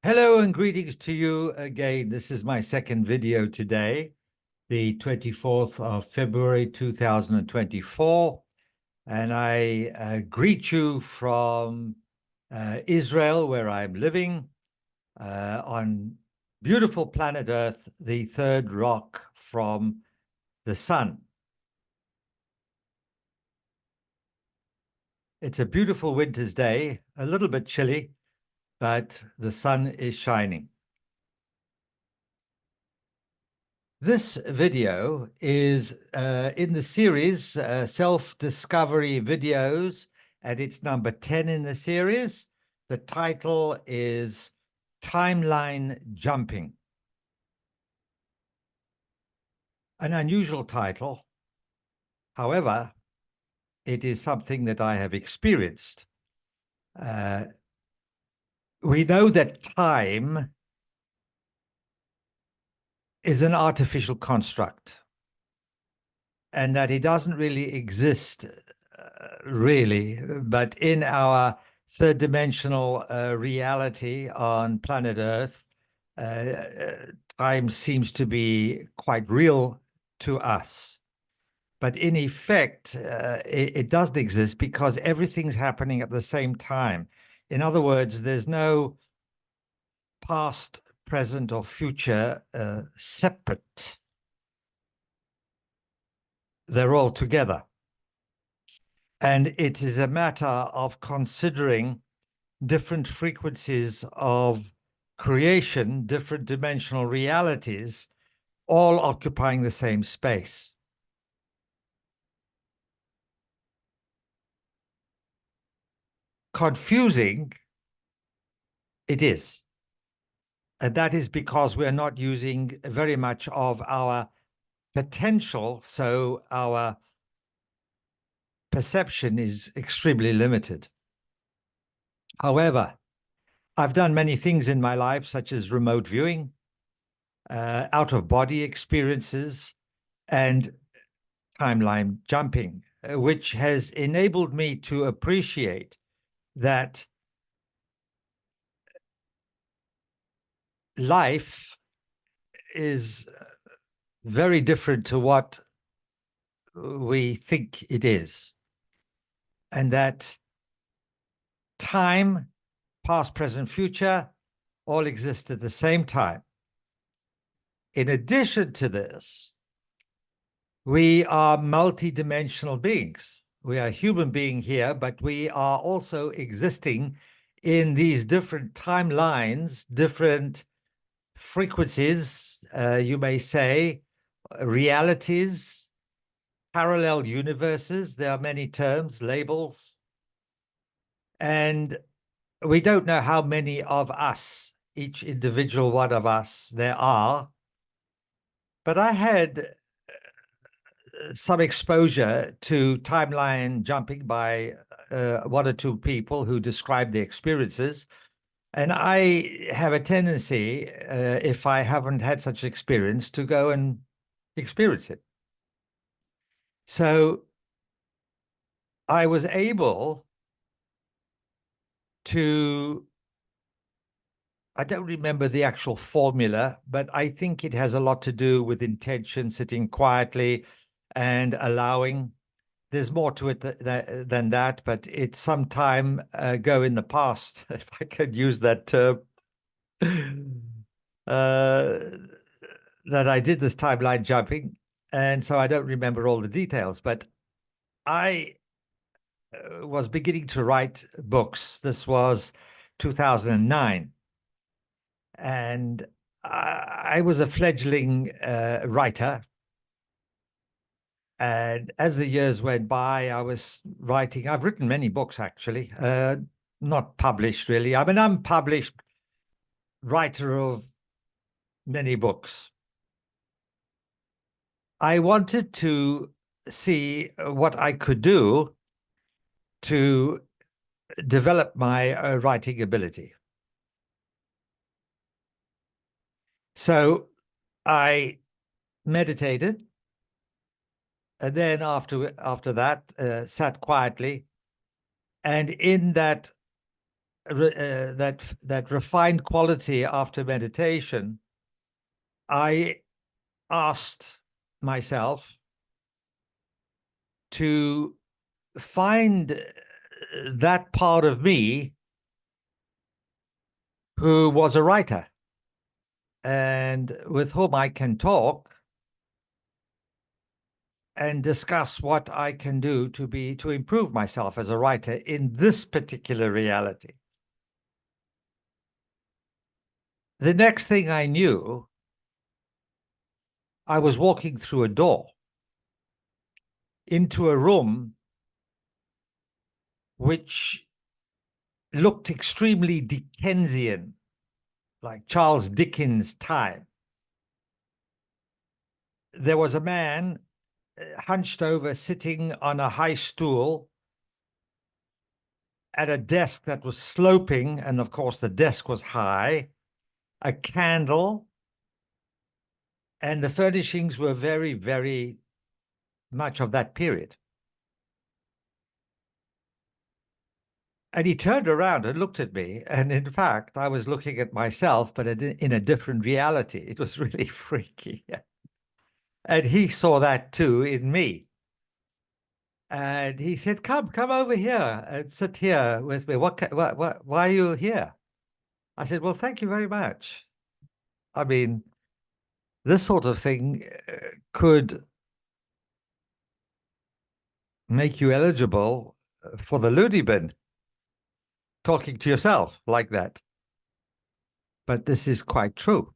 Hello and greetings to you again. This is my second video today, the 24th of February 2024. And I greet you from Israel, where I'm living on beautiful planet Earth, the third rock from the sun. It's a beautiful winter's day, a little bit chilly, but the sun is shining. This video is in the series Self-Discovery Videos, and it's number 10 in the series. The title is Timeline Jumping. An unusual title. However, it is something that I have experienced. We know that time is an artificial construct and that it doesn't really exist, but in our third dimensional reality on planet Earth, time seems to be quite real to us. But in effect, it doesn't exist because everything's happening at the same time. In other words, there's no past, present, or future separate. They're all together. And it is a matter of considering different frequencies of creation, different dimensional realities, all occupying the same space. Confusing it is. And that is because we're not using very much of our potential, so our perception is extremely limited. However, I've done many things in my life, such as remote viewing, out-of-body experiences, and timeline jumping, which has enabled me to appreciate that life is very different to what we think it is, and that time, past, present, future, all exist at the same time. In addition to this, we are multidimensional beings. We are a human being here, but we are also existing in these different timelines, different frequencies, you may say, realities, parallel universes. There are many terms, labels. And we don't know how many of us, each individual one of us, there are. But I had some exposure to timeline jumping by one or two people who described the experiences. And I have a tendency, if I haven't had such experience, to go and experience it. So I was able to, I don't remember the actual formula, but I think it has a lot to do with intention, sitting quietly and allowing. There's more to it than that, but it's some time ago in the past, if I could use that term, that I did this timeline jumping. And so I don't remember all the details, but I was beginning to write books. This was 2009. And I was a fledgling writer. And as the years went by, I was writing. I've written many books, actually, not published, really. I'm an unpublished writer of many books. I wanted to see what I could do to develop my writing ability. So I meditated, and then after that, sat quietly. And in that that refined quality after meditation, I asked myself to find that part of me who was a writer and with whom I can talk and discuss what I can do to improve myself as a writer in this particular reality. The next thing I knew, I was walking through a door into a room which looked extremely Dickensian, like Charles Dickens' time. There was a man hunched over, sitting on a high stool at a desk that was sloping, and of course the desk was high, a candle, and the furnishings were very, very much of that period. And he turned around and looked at me. And in fact, I was looking at myself, but in a different reality. It was really freaky. And he saw that too in me. And he said, come over here and sit here with me. Why are you here? I said, well, thank you very much. I mean, this sort of thing could make you eligible for the loony bin, talking to yourself like that. But this is quite true.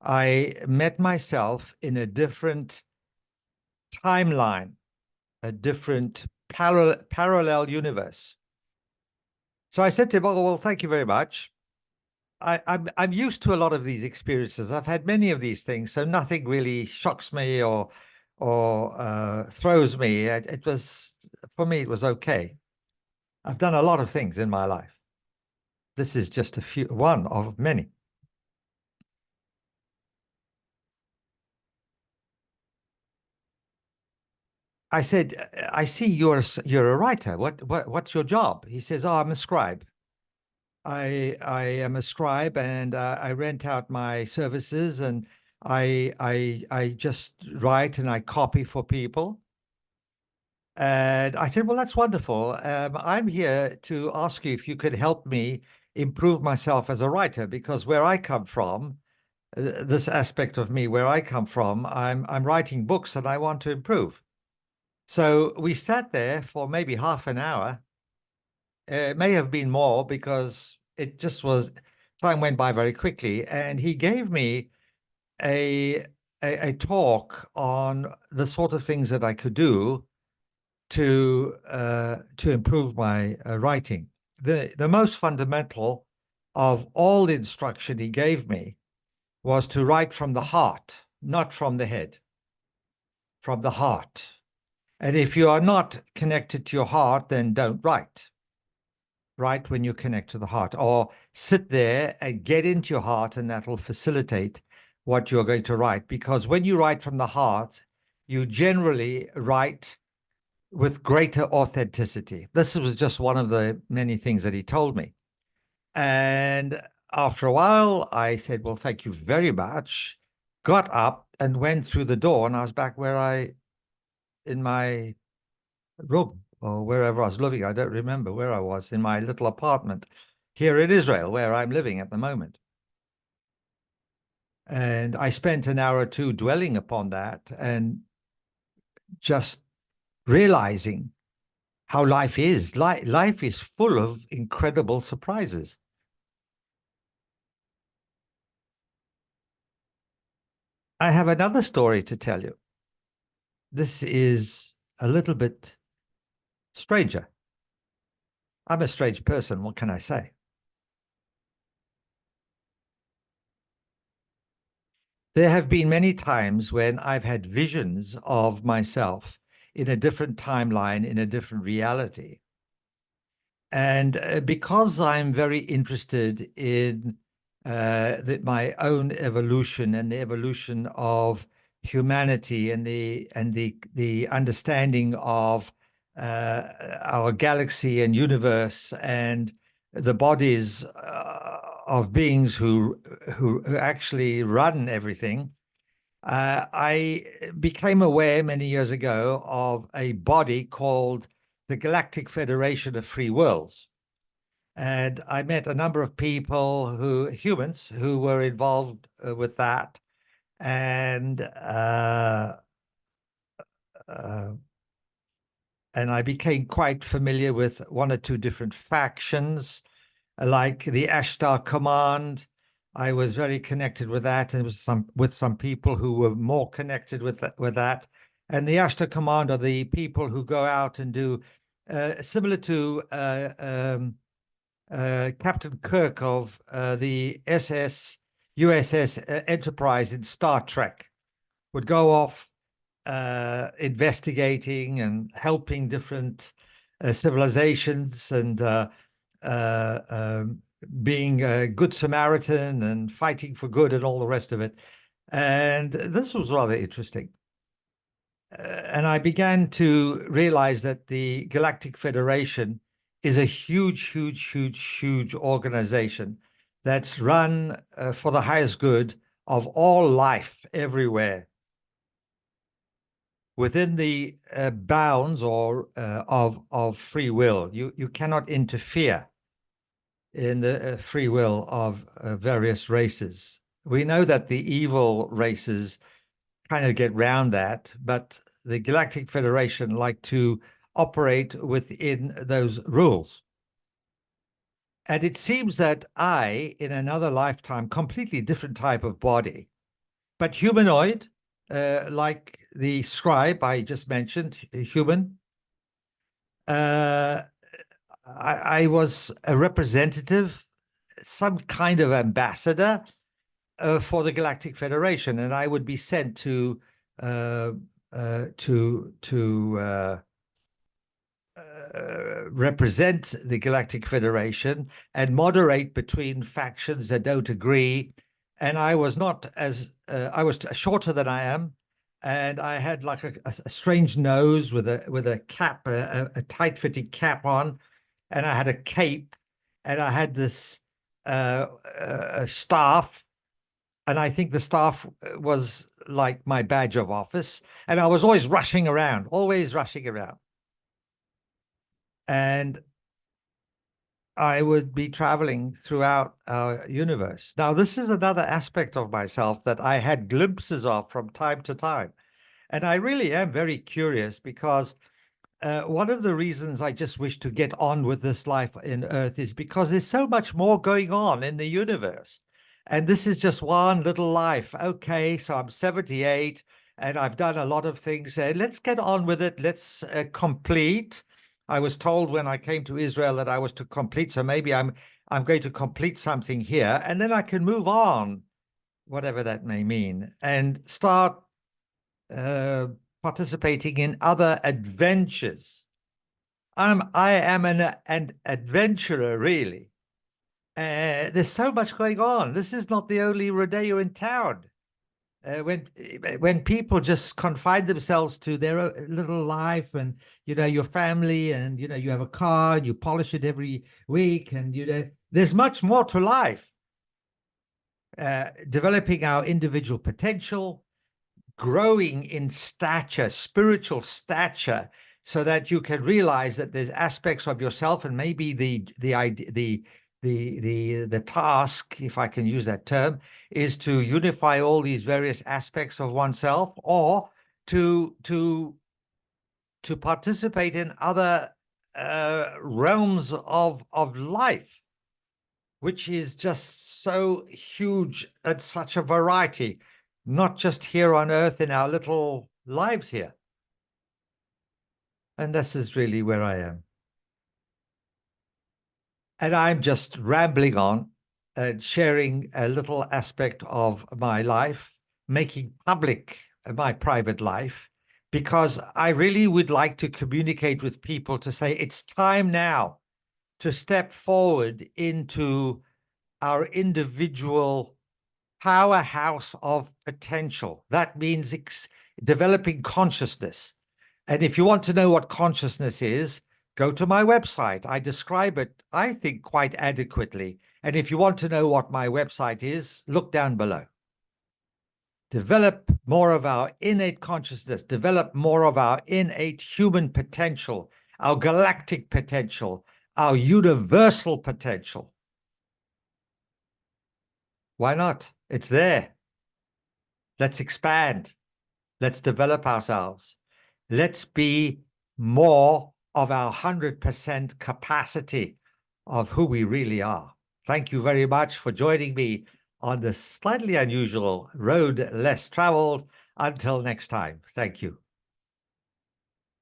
I met myself in a different timeline, a different parallel universe. So I said to him, oh, well, thank you very much. I'm used to a lot of these experiences. I've had many of these things, so nothing really shocks me or throws me. It was, for me, it was okay. I've done a lot of things in my life. This is just one of many. I said, I see you're a writer. What's your job? He says, oh, I'm a scribe. I am a scribe, and I rent out my services, and I just write and I copy for people. And I said, well, that's wonderful. I'm here to ask you if you could help me improve myself as a writer, because where I come from, this aspect of me, where I come from, I'm writing books and I want to improve. So we sat there for maybe half an hour. It may have been more because it just was, time went by very quickly. And he gave me a, a talk on the sort of things that I could do to improve my writing. The most fundamental of all the instruction he gave me was to write from the heart, not from the head, from the heart. And if you are not connected to your heart, then don't write. Write when you connect to the heart, or sit there and get into your heart, and that will facilitate what you're going to write. Because when you write from the heart, you generally write with greater authenticity. This was just one of the many things that he told me. And after a while, I said, well, thank you very much, got up and went through the door, and I was back in my room or wherever I was living. I don't remember where I was, in my little apartment here in Israel, where I'm living at the moment. And I spent an hour or two dwelling upon that and just realizing how life is. Life is full of incredible surprises. I have another story to tell you. This is a little bit stranger. I'm a strange person. What can I say? There have been many times when I've had visions of myself in a different timeline, in a different reality. And because I'm very interested in my own evolution and the evolution of humanity and the understanding of our galaxy and universe and the bodies of beings who actually run everything, I became aware many years ago of a body called the Galactic Federation of Free Worlds. And I met a number of people humans, who were involved with that. And uh, and I became quite familiar with one or two different factions, like the Ashtar Command. I was very connected with that, and with some people who were more connected with that. And the Ashtar Command are the people who go out and do similar to Captain Kirk of the USS Enterprise in Star Trek, would go off investigating and helping different civilizations and being a good Samaritan and fighting for good and all the rest of it. And this was rather interesting. And I began to realize that the Galactic Federation is a huge, huge, huge, huge organization that's run for the highest good of all life everywhere, within the bounds or of free will. You cannot interfere in the free will of various races. We know that the evil races kind of get round that, but the Galactic Federation like to operate within those rules. And it seems that I, in another lifetime, completely different type of body, but humanoid, like the scribe I just mentioned, human. I was a representative, some kind of ambassador for the Galactic Federation, and I would be sent to uh, represent the Galactic Federation and moderate between factions that don't agree. And I was not as I was shorter than I am, and I had like a strange nose with a cap, a tight-fitting cap on, and I had a cape, and I had this staff, and I think the staff was like my badge of office, and I was always rushing around, always rushing around. And I would be traveling throughout our universe. Now, this is another aspect of myself that I had glimpses of from time to time. And I really am very curious because one of the reasons I just wish to get on with this life in Earth is because there's so much more going on in the universe. And this is just one little life. Okay, so I'm 78 and I've done a lot of things. Let's get on with it. Let's complete. I was told when I came to Israel that I was to complete. So maybe I'm going to complete something here, and then I can move on, whatever that may mean, and start participating in other adventures. I am an adventurer, really. There's so much going on. This is not the only rodeo in town. When people just confine themselves to their little life, and your family, and you have a car and you polish it every week, and there's much more to life. Developing our individual potential, growing in stature, spiritual stature, so that you can realize that there's aspects of yourself, and maybe the task, if I can use that term, is to unify all these various aspects of oneself, or to participate in other realms of life, which is just so huge and such a variety, not just here on Earth in our little lives here. And this is really where I am. And I'm just rambling on and sharing a little aspect of my life, making public my private life, because I really would like to communicate with people to say it's time now to step forward into our individual powerhouse of potential. That means developing consciousness, And if you want to know what consciousness is, go to my website. I describe it, I think, quite adequately. And if you want to know what my website is, look down below. Develop more of our innate consciousness, develop more of our innate human potential, our galactic potential, our universal potential. Why not? It's there. Let's expand. Let's develop ourselves. Let's be more of our 100% capacity of who we really are. Thank you very much for joining me on this slightly unusual road less traveled. Until next time, thank you.